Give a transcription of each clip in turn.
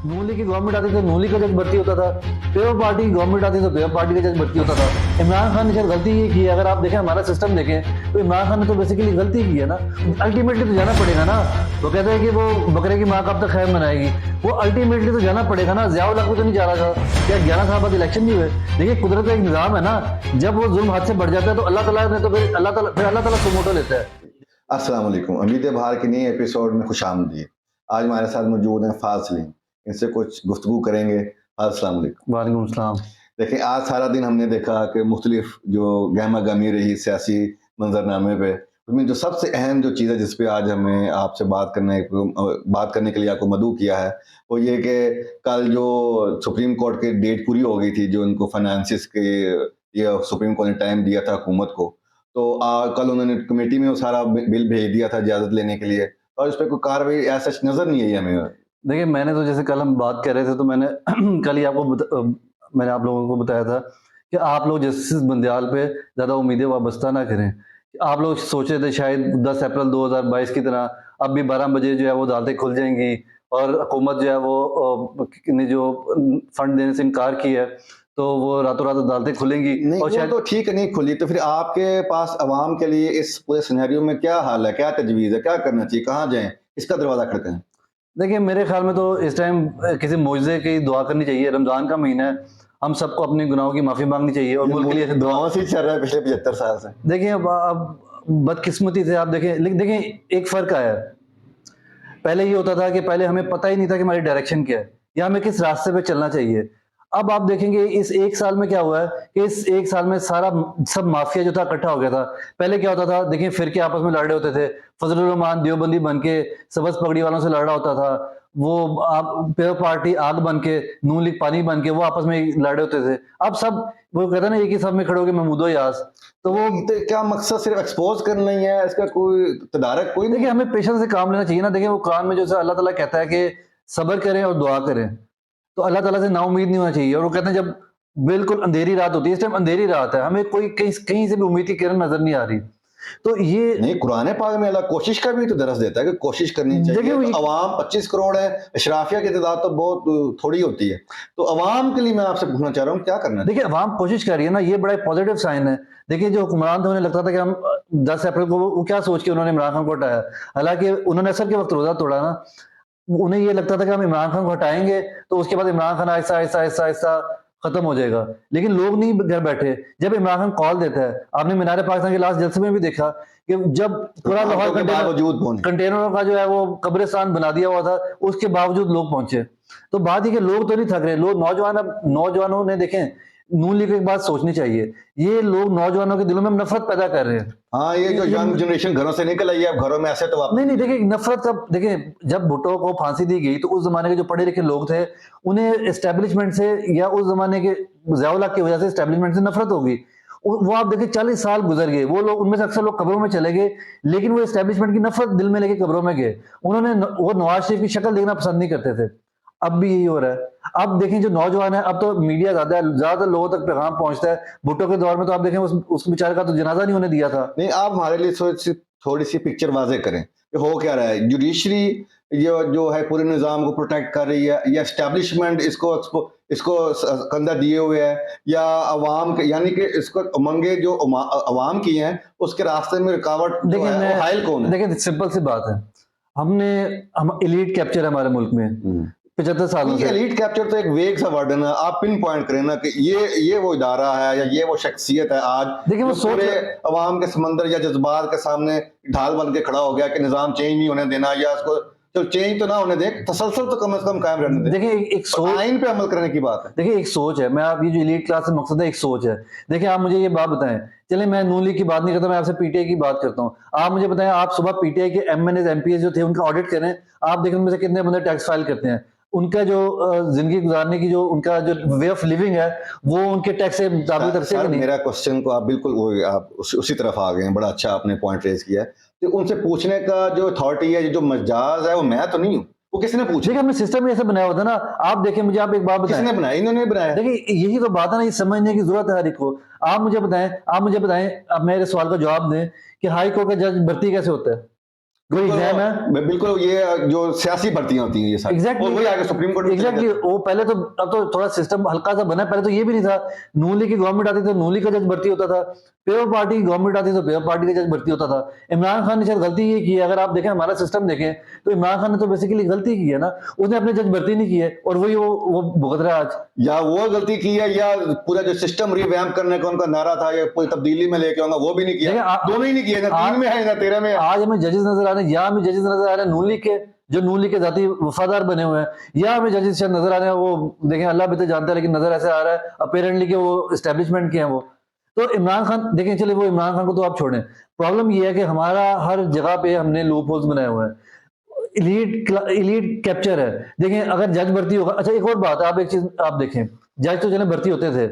नून league की government आती तो नून लीग का जज भर्ती होता था, पेपर पार्टी की गवर्नमेंट आती तो पेपर पार्टी का जज भर्ती होता था। इमरान खान ने शायद गलती ये की है, अगर आप देखें हमारा सिस्टम देखें तो इमरान खान ने तो बेसिकली गलती की है ना। अल्टीमेटली तो जाना पड़ेगा ना। वो कहते हैं कि वो बकरे की माँ कब तक खैर मनाएगी, वो अल्टीमेटली तो जाना पड़ेगा ना। ज़ियाउल हक भी तो नहीं जा रहा था, क्या 11 साल बाद इलेक्शन नहीं हुए? देखिए कुदरत का एक निज़ाम है ना, जब वो जुल्म हाथ से बढ़ जाता है तो अल्लाह ताला ने तो फिर अल्लाह ताला सुमोटो लेता है। अस्सलाम वालेकुम। उम्मीद है बाहर के नए एपिसोड में खुशामदीद। आज हमारे साथ मौजूद हैं फ़ाज़ सलीम, इनसे कुछ गुफ्तगू करेंगे। अस्सलाम वालेकुम। वालेकुम सलाम। देखिए, आज सारा दिन हमने देखा कि मुख्तलिफ जो गहमा-गहमी रही सियासी मंजरनामे पे, उसमें जो सबसे अहम जो चीज़ है जिस पे आज हमें आपसे बात करने के लिए आपको मदऊ किया है, वो ये कि कल जो सुप्रीम कोर्ट की डेट पूरी हो गई थी, जो उनको फाइनेंसिस के लिए सुप्रीम कोर्ट ने टाइम दिया था हुकूमत को, तो कल उन्होंने कमेटी में वो सारा बिल भेज दिया था इजाज़त लेने के लिए, और उस पे कोई कार्रवाई एज़ सच नज़र नहीं आई हमें। देखिए मैंने तो जैसे कल हम बात कर रहे थे तो मैंने कल ही मैंने आप लोगों को बताया था कि आप लोग जस्टिस बंदयाल पे ज़्यादा उम्मीदें वाबस्ता ना करें। आप लोग सोच रहे थे शायद 10 अप्रैल 2022 की तरह अब भी 12 बजे जो है वो अदालतें खुल जाएंगी और हुकूमत जो है वो ने जो फंड देने से इनकार किया है तो वो रातों रात अदालतें खुलेंगी। नहीं, और वो शायद तो ठीक है, नहीं खुली तो फिर आपके पास अवाम के लिए इस पूरे सिनेरियो में क्या हल है, क्या तजवीज़ है, क्या करना चाहिए, कहाँ जाएँ, किसका दरवाज़ा खटकें? देखिए मेरे ख्याल में तो इस टाइम किसी मुआवजे की दुआ करनी चाहिए। रमज़ान का महीना है, हम सबको अपने गुनाहों की माफ़ी मांगनी चाहिए और मुल्क के लिए दुआओं से ही चल रहा है पिछले 75 साल से। देखिए अब बदकिस्मती से आप देखें, लेकिन देखें एक फ़र्क आया है। पहले ये होता था कि पहले हमें पता ही नहीं था कि हमारी डायरेक्शन क्या है या हमें किस रास्ते पे चलना चाहिए। अब आप देखेंगे इस 1 साल में क्या हुआ है कि इस 1 साल में सारा सब माफिया जो था इकट्ठा हो गया था। पहले क्या होता था, देखिए फिरके आपस में लड़ रहे होते थे। फजलुर रहमान देवबंदी बन के सब्ज़ पगड़ी वालों से लड़ रहा होता था। वो आप पेपर पार्टी आग बन के, नून लीग पानी बन के वो आपस में लड़ रहे होते थे। अब सब वो कहते हैं ना एक ही सब में खड़े होके महमूदो यास। तो वो तो क्या मकसद सिर्फ एक्सपोज करना ही है, इसका कोई तदारक कोई नहीं? देखिए हमें पेशेंस से काम लेना चाहिए ना। देखिए वो कुरान में जैसे अल्लाह ताला कहता है कि सब्र करें और दुआ करें, तो अल्लाह ताला से नाउम्मीद नहीं होना चाहिए। और वो कहते हैं जब बिल्कुल अंधेरी रात होती है, इस टाइम अंधेरी रात है, हमें कोई कहीं कहीं से भी उम्मीद की किरण नजर नहीं आ रही। तो ये नहीं, कुरान पाक में अल्लाह कोशिश का भी तो दरस देता है कि कोशिश करनी देखिए चाहिए। वो तो अवाम 25 करोड़ है, अशराफिया की तादाद तो बहुत थोड़ी होती है, तो अवाम के लिए मैं आपसे पूछना चाह रहा हूँ क्या करना चाहिए? देखिए अवाम कोशिश कर रही है ना, ये बड़ा पॉजिटिव साइन है। देखिए जो हुक्मरान थे उन्हें लगता था कि हम 10 अप्रैल को वो क्या सोच के उन्होंने इमरान खान को हटाया। हालांकि उन्होंने असर के वक्त रोजा तोड़ा ना, उन्हें ये लगता था कि हम इमरान खान को हटाएंगे तो उसके बाद इमरान खान आहिस्ता आहिस्ता आहिस्ता आहिस्ता खत्म हो जाएगा। लेकिन लोग नहीं घर बैठे। जब इमरान खान कॉल देता है, आपने मीनार पाकिस्तान के लास्ट जलसे में भी देखा कि जब पूरा लाहौर कंटेनरों का जो है वो कब्रिस्तान बना दिया हुआ था, उसके बावजूद लोग पहुंचे। तो बात ये कि लोग तो नहीं थक रहे, लोग नौजवान, अब नौजवानों ने देखें नून लीग एक बात सोचनी चाहिए, ये लोग नौजवानों के दिलों में नफरत पैदा कर रहे हैं। हाँ, ये जो यंग जनरेशन घरों से निकल आई है, अब घरों में ऐसे तो वापस नहीं देखिए नफरत का, देखिए जब भुट्टो को फांसी दी गई तो उस जमाने के जो पढ़े लिखे लोग थे उन्हें एस्टेब्लिशमेंट से या उस जमाने के ज़ियाउल हक की वजह से एस्टेब्लिशमेंट से नफरत होगी। वो आप देखिए 40 साल गुजर गए, वो लोग उनमें से अक्सर लोग कब्रों में चले गए, लेकिन वो एस्टेब्लिशमेंट की नफरत दिल में लेके कब्रों में गए। उन्होंने वो नवाज शरीफ की शक्ल देखना पसंद नहीं करते थे। अब भी यही हो रहा है। अब देखें जो नौजवान है, अब तो मीडिया ज्यादा लोगों तक पैगाम पहुंचता है। भुट्टो के दौर में तो आप देखें उस बेचारे का तो जनाजा नहीं होने दिया था। नहीं, आप हमारे लिए थोड़ी सी पिक्चर वाजे करें कि हो क्या रहा है। जुडिशरी ये जो है पूरे निज़ाम को प्रोटेक्ट कर रही है, या एस्टेब्लिशमेंट इसको कंधा दिए हुए है, या अवाम के, यानी कि इसको उमंगे जो अवाम की हैं उसके रास्ते में रुकावट जो है वो हाइल कौन है? देखिए सिंपल सी बात है, हम एलीट कैप्चर है हमारे मुल्क में 75 सालों से। एलीट कैप्चर तो एक वेग सा वर्ड है ना, आप पिन पॉइंट करें ना कि ये वो इदारा है या ये वो शख्सियत है आज देखिए वो पूरे अवाम के समंदर या जज्बात के सामने ढाल बन के खड़ा हो गया कि निजाम चेंज नहीं होने देना, या उसको तो चेंज तो ना होने दे, तसलसल तो कम से कम कायम रहने दे। देखिए एक सोच, आइन पे अमल करने की बात है। देखिए एक सोच है। मैं आप ये जो एलीट क्लास से मकसद है, एक सोच है। देखिए आप मुझे ये बात बताएं, चले मैं नून लीग की बात नहीं करता, मैं आपसे पीटीआई की बात करता हूँ। आप मुझे बताएं, आप सुबह पीटीआई के एमएनए एमपीएस जो थे उनका ऑडिट करें, आप देखें उनमें से कितने बंदे टैक्स फाइल करते हैं। उनका जो जिंदगी गुजारने की जो उनका जो वे ऑफ लिविंग है वो उनके टैक्स से मुताबिक रखते हैं। मेरा क्वेश्चन को आप बिल्कुल आप उसी तरफ आ गए हैं, बड़ा अच्छा आपने पॉइंट रेज किया है। तो उनसे पूछने का जो अथॉरिटी है, जो मजाज है, वो मैं तो नहीं हूँ, वो किसने पूछा? देखिए हमने सिस्टम ऐसा बनाया होता ना। आप देखें, मुझे आप एक बात बताएं, किसने बनाया? इन्होंने बनाया। देखिए यही तो बात है ना, ये समझने की जरूरत है हर एक को। आप मुझे बताएं, अब मेरे सवाल का जवाब दें कि हाई कोर्ट का जज भर्ती कैसे होता है? कोई एग्जाम है बिल्कुल, ये जो सियासी भर्तियां होती हैं ये सारी, Exactly. और वही आगे सुप्रीम कोर्ट में चले एग्जैक्टली जाते हैं। वो पहले तो, अब तो थोड़ा सिस्टम हल्का सा बना है, पहले तो ये भी नहीं था। नून लीग की गवर्नमेंट आती तो नून लीग का जज भर्ती होता था, पेपर पार्टी की गवर्नमेंट आती तो पेपर पार्टी का जज भर्ती होता था। इमरान खान ने शायद गलती ये की है, अगर आप देखें हमारा सिस्टम देखें तो इमरान खान ने तो बेसिकली गलती की है ना, उसने अपने जज भर्ती नहीं की है और वही वो भुगत रहा है आज। या वो गलती की है, या पूरा जो सिस्टम रिवैम्प करने का उनका नारा था, या कोई तब्दीली में लेके आऊंगा, वो भी नहीं देखिए, किया। दोनों ही नहीं किए, ना 3 में है ना 13 में है। आज हमें जजेस नजर आ रहे हैं, या हमें जजेस नजर आ रहे हैं नून लीग के, जो नून लीग के जाती वफादार बने हुए हैं, या हमें जजेस नजर आ रहे हैं, वो देखें अल्लाह भी तो जानता है, लेकिन नजर ऐसे आ रहा है अपेरेंटली कि वो एस्टेब्लिशमेंट के हैं वो। तो इमरान खान देखें, चलिए वो इमरान खान को तो आप छोड़ें, प्रॉब्लम ये है कि हमारा हर जगह पे हमने लूप होल्स बनाए हुए हैं, इलीट कैप्चर है। देखें अगर जज भर्ती होगा, अच्छा एक और बात है, आप एक चीज आप देखें, जज तो चले भर्ती होते थे,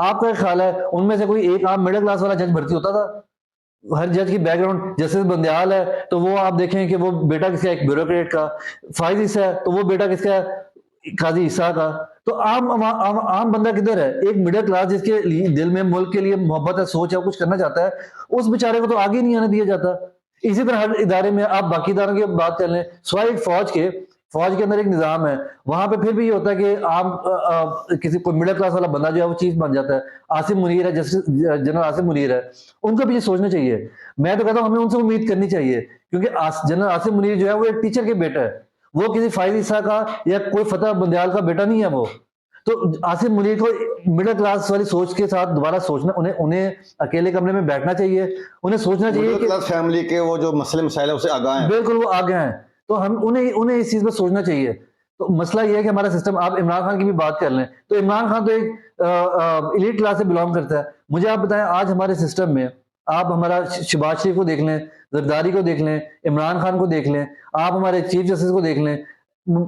आपका ख्याल है उनमें से कोई एक आम मिडिल क्लास वाला जज भर्ती होता था? हर जज की बैकग्राउंड, जस्टिस बंदयाल है तो वो आप देखें कि वो बेटा किसका है, एक ब्यूरोक्रेट का। फाइज ईसा है तो वो बेटा किसका है, काजी ईसा का। तो आम बंदा किधर है? एक मिडिल क्लास जिसके दिल में मुल्क के लिए मोहब्बत है, सोच है, कुछ करना चाहता है, उस बेचारे को तो आगे नहीं आने दिया जाता। इसी तरह हर इदारे में आप बाकी इदारों की बात कर लें, सिवाय फौज के अंदर एक निजाम है, वहां पे फिर भी ये होता है कि किसी कोई मिडिल क्लास वाला बंदा जो है वो चीफ बन जाता है। आसिम मुनीर है, जस्टिस जनरल आसिम मुनीर है, उनको भी ये सोचना चाहिए। मैं तो कहता हूँ हमें उनसे उम्मीद करनी चाहिए, क्योंकि जनरल आसिम मुनीर जो है वो एक टीचर के बेटा है, वो किसी फाइज ईसा का या कोई फतेह बंदयाल का बेटा नहीं है वो। तो आसिम मुनीर को मिडिल क्लास वाली सोच के साथ दोबारा सोचना, उन्हें अकेले कमरे में बैठना चाहिए, उन्हें सोचना चाहिए मिडिल क्लास फैमिली के वो जो मसले मसाइल है उससे आगाह हैं। बिल्कुल वो आगे हैं, तो हम उन्हें इस चीज पर सोचना चाहिए। तो मसला ये है कि हमारा सिस्टम, आप इमरान खान की भी बात कर लें तो इमरान खान तो एक इलीट क्लास से बिलोंग करता है। मुझे आप बताएं, आज हमारे सिस्टम में आप हमारा शहबाज शरीफ को देख लें, जरदारी को देख लें, इमरान खान को देख लें, आप हमारे चीफ जस्टिस को देख लें,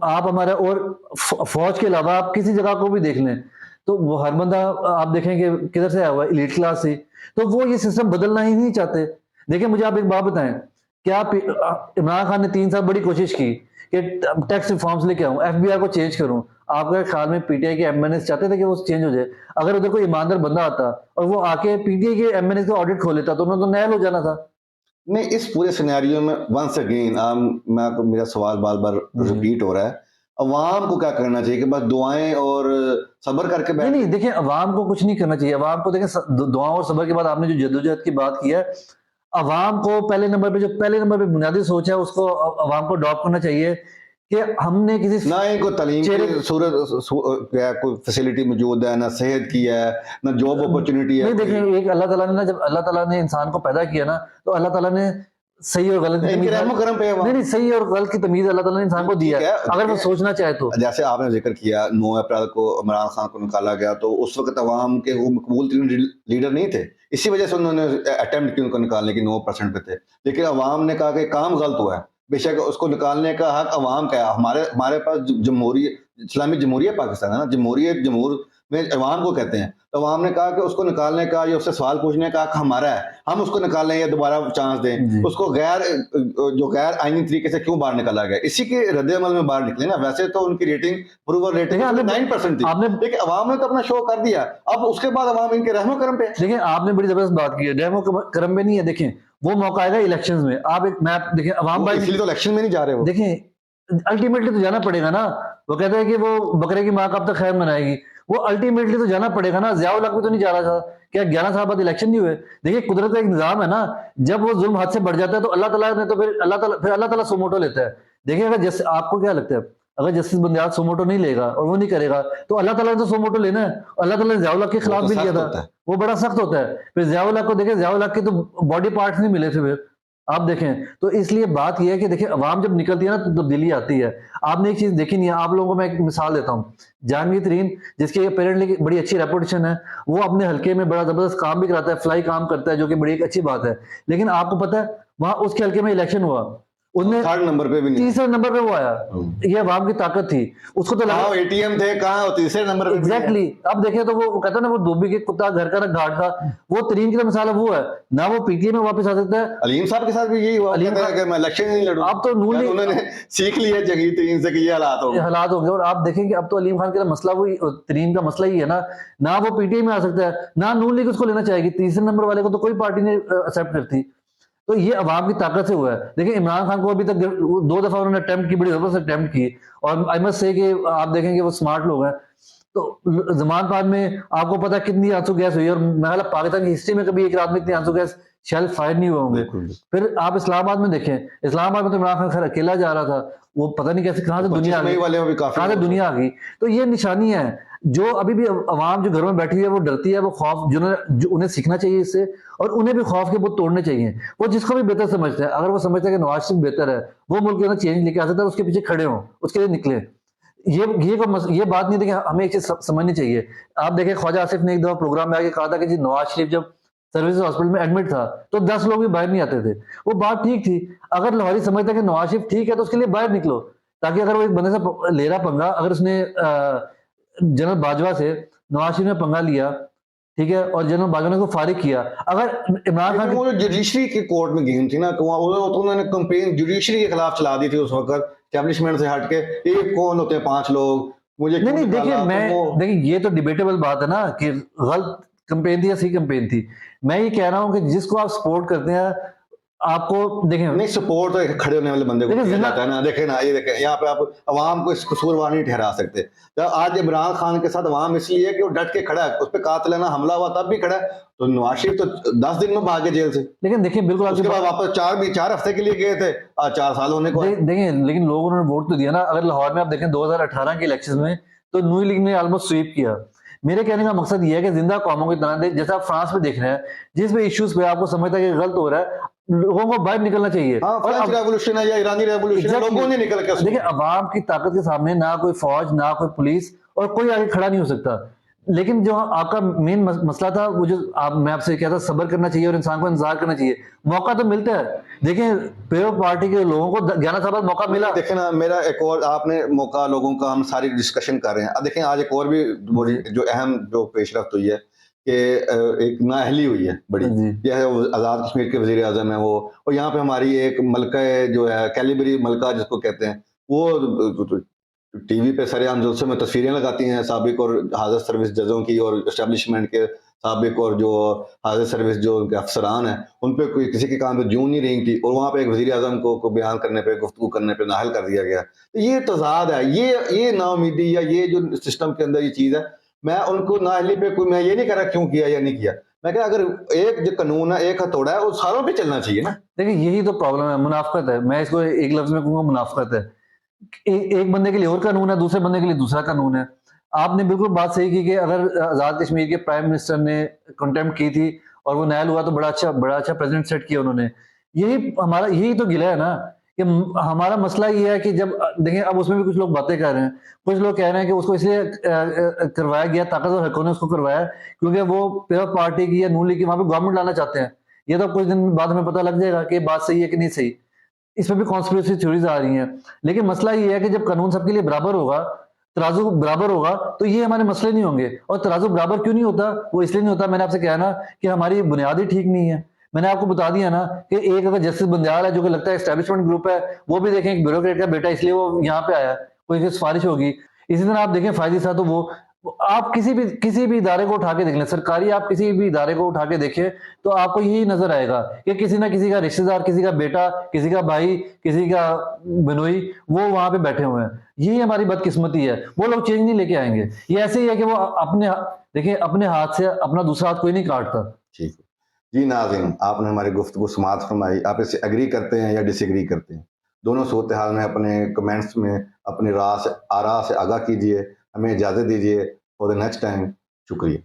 आप हमारे और फौज के अलावा आप किसी जगह को भी देख लें, तो वो हर बंदा आप देखें कि किधर से आया हुआ है, इलीट क्लास से। तो वो ये सिस्टम बदलना ही नहीं चाहते। देखिए मुझे आप एक बात बताएं, क्या इमरान खान ने 3 साल बड़ी कोशिश की कि टैक्स रिफॉर्म्स लेके आऊं, एफबीआई को चेंज करूं, आपके ख्याल में पीटीआई के एमएनएस चाहते थे कि वो चेंज हो जाए? अगर उधर कोई ईमानदार बंदा आता और वो आके पीटीआई के एमएनएस का ऑडिट खोल लेता तो उन्होंने तो नहल हो जाना था। नहीं, इस पूरे सिनेरियो में वंस अगेन मैं आपको, मेरा सवाल बार बार रिपीट हो रहा है, अवाम को क्या करना चाहिए? कि बस दुआएं और सब्र करके नहीं नहीं, देखिए अवाम को कुछ नहीं करना चाहिए। अवाम को देखें, दुआ और सब्र के बाद आपने जो जद्दोजहद की बात की है, अवाम को पहले नंबर पे बुनियादी सोच है उसको अवाम को अडॉप्ट करना चाहिए कि हमने किसी ना इनको तालीम की सूरत क्या कोई फैसिलिटी मौजूद है, ना सेहत की है, ना जॉब अपॉर्चुनिटी है। नहीं देखिए, एक अल्लाह ताला ने ना, जब अल्लाह ताला ने इंसान को पैदा किया ना, तो अल्लाह ताला ने सही और गलत की इनके तमीज, रहमो करम पे है वहाँ। नहीं सही और गलत की तमीज अल्लाह ताला ने इंसान को दिया है, अगर वो सोचना चाहे तो। जैसे आपने जिक्र किया 9 अप्रैल को इमरान खान को निकाला गया, तो उस वक्त अवाम के वो मकबूल तरीन लीडर नहीं थे, इसी वजह से उन्होंने अटेम्प्ट किया उनको निकालने की, 9% पे थे। लेकिन अवाम ने कहा कि काम गलत हुआ है, बेशक उसको निकालने का हक अवाम का है। हमारे पास जमहूरियत, इस्लामी जमहूरियत पाकिस्तान है ना, जमहूर में अवाम को कहते हैं। तो अवाम ने कहा कि उसको निकालने का या उससे सवाल पूछने का हक हमारा है, हम उसको निकालें या दोबारा चांस दें उसको। गैर आईनी तरीके से क्यों बाहर निकाला गया, इसी के रद्द-ए-अमल में बाहर निकले ना। वैसे तो उनकी रेटिंग 9% थी, लेकिन अवाम ने तो अपना शो कर दिया। अब उसके बाद अवाम इनके रहमो करम पे। देखिए आपने बड़ी जबरदस्त बात की है, रहमो करम पे नहीं है। देखें वो मौका आएगा इलेक्शंस में, आप एक मैप देखें, अवाम भाई इसलिए तो इलेक्शन में नहीं जा रहे वो। देखें अल्टीमेटली तो जाना पड़ेगा ना। वो कहते हैं कि वो बकरे की माँ कब तक खैर मनाएगी, वो अल्टीमेटली तो जाना पड़ेगा ना। ज़ियाउल हक भी तो नहीं जा रहा था, क्या 11 साल बाद इलेक्शन नहीं हुए? देखिए कुदरत का एक निजाम है ना, जब वो जुल्म हद से बढ़ जाता है तो अल्लाह ताला ने तो फिर अल्लाह ताला सोमोटो लेता है। देखिए अगर जैसे आपको क्या लगता है, अगर जस्टिस बंदयाल सोमोटो नहीं लेगा और वो नहीं करेगा तो अल्लाह ताला ने तो सोमोटो लेना है। अल्लाह ताला ने ज़ियाउल हक के खिलाफ भी लिया था, वो बड़ा सख्त होता है। फिर ज़ियाउल हक को देखें, ज़ियाउल हक के तो बॉडी पार्ट्स नहीं मिले थे फिर, आप देखें। तो इसलिए बात यह है कि देखिए अवाम जब निकलती है ना तो तब्दीली आती है। आपने एक चीज देखी नहीं है, आप लोगों को मैं एक मिसाल देता हूँ। जहांगीर तरीन, जिसकी अपेरेंटली बड़ी अच्छी रेपुटेशन है, वो अपने हल्के में बड़ा जबरदस्त काम भी कराता है, फ्लाई काम करता है, जो कि बड़ी एक अच्छी बात है। लेकिन आपको पता है वहां उसके हल्के में इलेक्शन हुआ, उसने 3rd नंबर पे भी नहीं, 3रे नंबर पे वो आया। ये अवाम की ताकत थी, उसको तो लगा एटीएम थे, कहाँ 3रे नंबर पे। एग्जैक्टली अब देखें तो वो कहता है ना, वो धोबी के कुत्ता घर का घाट का, वो तरीन की तो मिसाल वो है ना। वो पीटीए में वापस आ सकता है। अलीम साहब के साथ भी यही हुआ, अलीम कि मैं इलेक्शन नहीं लड़ूं। अब तो उन्होंने सीख लिया जगीर तरीन से कि ये हालात होंगे। और आप देखेंगे अब तो अलीम खान का मसला वही, तरीन का मसला ही है ना वो पीटीए में आ सकता है, ना नून लीग उसको लेना चाहेगी। 3रे नंबर वाले को तो कोई पार्टी नहीं एक्सेप्ट करती। तो ये अवाम की ताकत से हुआ है। देखिए इमरान खान को अभी तक 2 दफा उन्होंने अटेम्प्ट की, बड़ी जबरदस्त अटेम्प्ट की, और आई मस्ट से कि आप देखेंगे वो स्मार्ट लोग हैं। तो जमानपाद में आपको पता है कितनी आंसू गैस हुई, और मैं पाकिस्तान की हिस्ट्री में कभी एक रात में इतनी आंसू गैस शेल फायर नहीं हुए होंगे। बिल्कुल। फिर आप इस्लामाबाद में देखें, इस्लामाबाद में तो इमरान खान खैर अकेला जा रहा था, वो पता नहीं कैसे कहाँ से दुनिया आ 25 मई गई, वाले में भी काफी कहाँ से दुनिया आ गई। तो ये निशानी है, जो अभी भी अवाम जो घर में बैठी है वो डरती है, वो खौफ जो उन्हें सीखना चाहिए इससे, और उन्हें भी खौफ के बुत तोड़ने चाहिए। वो जिसको भी बेहतर समझते हैं, अगर वो समझते हैं कि नवाज शरीफ बेहतर है, वो मुल्क के अंदर चेंज लेके आ सकता है, उसके पीछे खड़े हों, उसके लिए निकले। ये बात नहीं थी कि हमें एक चीज समझनी चाहिए। आप देखें ख्वाजा आसिफ ने एक दफा प्रोग्राम में आके कहा था कि जी नवाज शरीफ जब सर्विसेज हॉस्पिटल में एडमिट था तो 10 लोग भी बाहर नहीं आते थे। वो बात ठीक थी। अगर लाहौरी समझता है कि नवाज शरीफ ठीक है तो उसके लिए बाहर निकलो, ताकि अगर वो एक बंदे से ले रहा पंगा, अगर उसने जनरल बाजवा से नवाज शरीफ ने पंगा लिया, ठीक है, और जनरल बाजवा ने उसको फारिग किया, अगर इमरान खान वो जो जुडिशरी की कोर्ट में गेम थी ना, तो उन्होंने कंपेन जुडिशरी के खिलाफ चला दी थी उस वक्त, स्टैब्लिशमेंट से हटके। ये कौन होते हैं 5 लोग, मुझे नहीं क्यों देखिए, निकाला? तो वो देखिए ये तो डिबेटेबल बात है ना कि गलत कंपेन थी या सही कंपेन थी। मैं ये कह रहा हूं कि जिसको आप सपोर्ट करते हैं, आपको देखें, नहीं, सपोर्ट तो खड़े होने वाले बंदे को देखिए किया जिन्ना जाता है ना। देखे ना, ये देखें, यहाँ पे आप अवाम को इस कसूरवार नहीं ठहरा सकते। तो आज इमरान खान के साथ अवाम इसलिए है कि वो डट के खड़ा है, उस पर कातिलाना हमला हुआ तब भी खड़ा है। तो नवाज शरीफ तो 10 दिन में भागे जेल से, लेकिन देखिए बिल्कुल आपकी उसके बाद वापस 4 हफ्ते के लिए गए थे, आज 4 साल होने को है। देखिए लेकिन लोगों ने वोट तो दिया ना। अगर लाहौर में आप देखें 2018 के इलेक्शन में, तो नून लीग ने ऑलमोस्ट स्वीप किया। मेरे कहने का मकसद ये है कि जिंदा कौमों की तरह जैसे आप फ्रांस में देख रहे हैं, जिस भी इश्यूज पे आपको समझता है कि गलत हो रहा है, लोगों को बाहर निकलना चाहिए। हाँ, और फ्रेंच रेवोल्यूशन है या ईरानी रेवोल्यूशन है, लोगों ने निकल के देखिए अवाम की ताकत के सामने ना कोई फौज, ना कोई पुलिस, और कोई आगे खड़ा नहीं हो सकता। लेकिन जो आपका मेन मसला था, वो जो मैं आपसे कहता, सब्र करना चाहिए और इंसान को इंतजार करना चाहिए। मौका तो मिलता है। देखिए पीपल्स पार्टी के लोगों को 11 साल बाद मौका मिला। देखे ना, मेरा एक और आपने मौका लोगों का, हम सारी डिस्कशन कर रहे हैं। अब देखें, आज एक और भी बड़ी जो अहम जो पेशरफ्त हुई है कि एक नाअहली हुई है बड़ी। जी। यह है वो आज़ाद कश्मीर के वज़ीर आज़म है वो, और यहाँ पे हमारी एक मलका जो है, कैलिबरी मलका जिसको कहते हैं, वो टीवी पे सरेआम जुलूस में तस्वीरें लगाती हैं साबिक और हाज़िर सर्विस जजों की, और एस्टेब्लिशमेंट के साबिक और जो हाज़िर सर्विस जो उनके अफसरान हैं, उन पे कोई किसी के काम पे जूं नहीं रही थी, और वहाँ पे एक वज़ीर आज़म को बयान करने पे, गुफ्तगू करने पे नाअहल कर दिया गया। तो ये तज़ाद है, ये नाउमीदी या ये जो सिस्टम के अंदर ये चीज़ है। मैं उनको नाअहली पे कोई, मैं ये नहीं कह रहा क्यों किया या नहीं किया, मैं कह अगर एक जो कानून है, एक हथौड़ा है, वो सारों पे चलना चाहिए ना। देखिए यही तो प्रॉब्लम है, मुनाफकत है। मैं इसको एक लफ्ज में कहूंगा, मुनाफकत है। एक बंदे के लिए और कानून है, दूसरे बंदे के लिए दूसरा कानून है। आपने बिल्कुल बात सही की कि अगर आजाद कश्मीर के प्राइम मिनिस्टर ने कंटेम्प्ट की थी और वो नायल हुआ, तो बड़ा अच्छा प्रेजेंट सेट किया उन्होंने। यही तो गिला है ना कि हमारा मसला ये है कि जब देखें, अब उसमें भी कुछ लोग बातें कर रहे हैं। कुछ लोग कह रहे हैं कि उसको इसलिए करवाया गया, ताकतवर हकों ने उसको करवाया, क्योंकि वो पीपल्स पार्टी की या नून लीग की वहां पे गवर्नमेंट लाना चाहते हैं। ये तो कुछ दिन बाद हमें पता लग जाएगा कि बात सही है कि नहीं सही। इसमें भी कॉन्स्पिरेसी थ्योरीज आ रही हैं। लेकिन मसला ये है कि जब कानून सबके लिए बराबर होगा, तराजू बराबर होगा, तो ये हमारे मसले नहीं होंगे। और तराजू बराबर क्यों नहीं होता? वो इसलिए नहीं होता, मैंने आपसे कहा ना कि हमारी बुनियाद ही ठीक नहीं है। मैंने आपको बता दिया ना कि एक अगर जस्टिस बंदयाल है, जो कि लगता है एस्टैब्लिशमेंट ग्रुप है, वो भी देखें एक ब्यूरोक्रेट का बेटा, इसलिए वो यहाँ पे आया, कोई सिफारिश होगी। इसी तरह आप देखें फायदी साहब, तो वो आप किसी भी इदारे को उठा के देख लें, सरकारी आप किसी भी इदारे को उठा के देखें, तो आपको यही नजर आएगा कि किसी ना किसी का रिश्तेदार, किसी का बेटा, किसी का भाई, किसी का बिनोई, वो वहां पे बैठे हुए हैं। यही हमारी बदकिस्मती है। वो लोग चेंज नहीं लेके आएंगे। ये ऐसे ही है कि वो देखिए अपने हाथ से अपना दूसरा हाथ कोई नहीं काटता। ठीक है जी। नाज़रीन, आपने हमारी गुफ्तगू समाअत फरमाई। आप इससे एग्री करते हैं या डिसएग्री करते हैं? दोनों सूरत हाल में अपने कमेंट्स में अपनी आरा से आगाह कीजिए। हमें इजाज़त दीजिए। फॉर द नेक्स्ट टाइम, शुक्रिया।